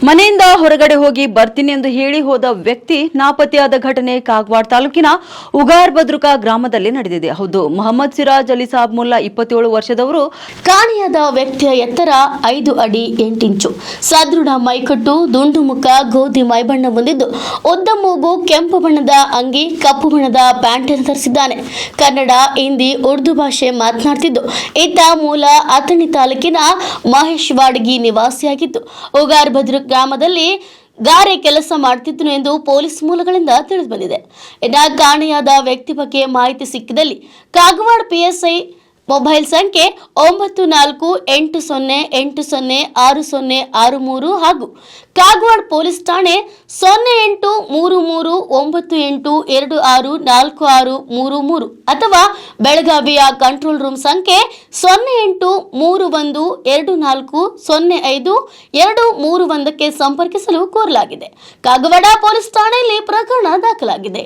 ಮನೆಯಿಂದ ಹೊರಗಡೆ ಹೋಗಿ ಬರ್ತೀನಿ ಎಂದು ಹೇಳಿ ಹೋದ ವ್ಯಕ್ತಿ ನಾಪತ್ತೆಯಾದ ಘಟನೆ ಕಾಗವಾಡ ತಾಲೂಕಿನ ಉಗಾರ್ ಬದ್ರುಕಾ ಗ್ರಾಮದಲ್ಲಿ ನಡೆದಿದೆ. ಹೌದು, ಮೊಹಮ್ಮದ್ ಸಿರಾಜ್ ಅಲಿ ಸಾಬ್ ಮುಲ್ಲಾ 27 ವರ್ಷದವರು. ಕಾಣೆಯಾದ ವ್ಯಕ್ತಿಯ ಎತ್ತರ 5 ಅಡಿ 8 ಇಂಚು, ಸದೃಢ ಮೈಕಟ್ಟು, ದುಂಡು ಮುಖ, ಗೋಧಿ ಮೈಬಣ್ಣ ಹೊಂದಿದ್ದು, ಉದ್ದ ಮೂಗು, ಕೆಂಪು ಬಣ್ಣದ ಅಂಗಿ, ಕಪ್ಪು ಬಣ್ಣದ ಪ್ಯಾಂಟ್ ಅನ್ನು ಧರಿಸಿದ್ದಾನೆ. ಕನ್ನಡ, ಹಿಂದಿ, ಉರ್ದು ಭಾಷೆ ಮಾತನಾಡುತ್ತಿದ್ದು, ಈತ ಮೂಲ ಅಥಣಿ ತಾಲೂಕಿನ ಮಹೇಶ್ವಾಡಗಿ ನಿವಾಸಿಯಾಗಿದ್ದು, ಉಗಾರ್ ಬದ್ರುಕಾ ಗ್ರಾಮದಲ್ಲಿ ಗಾರೆ ಕೆಲಸ ಮಾಡುತ್ತಿದ್ದನು ಎಂದು ಪೊಲೀಸ್ ಮೂಲಗಳಿಂದ ತಿಳಿದು ಬಂದಿದೆ. ಇನ್ನು ಕಾಣೆಯಾದ ವ್ಯಕ್ತಿ ಬಗ್ಗೆ ಮಾಹಿತಿ ಸಿಕ್ಕಿದಲ್ಲಿ ಕಾಗವಾಡ ಪಿಎಸ್ಐ ಮೊಬೈಲ್ ಸಂಖ್ಯೆ 9480806063 ಹಾಗೂ ಕಾಗವಾಡ ಪೊಲೀಸ್ ಠಾಣೆ 083398264633 ಅಥವಾ ಬೆಳಗಾವಿಯ ಕಂಟ್ರೋಲ್ ರೂಮ್ ಸಂಖ್ಯೆ 083124050231ಕ್ಕೆ ಸಂಪರ್ಕಿಸಲು ಕೋರಲಾಗಿದೆ. ಕಾಗವಾಡ ಪೊಲೀಸ್ ಠಾಣೆಯಲ್ಲಿ ಪ್ರಕರಣ ದಾಖಲಾಗಿದೆ.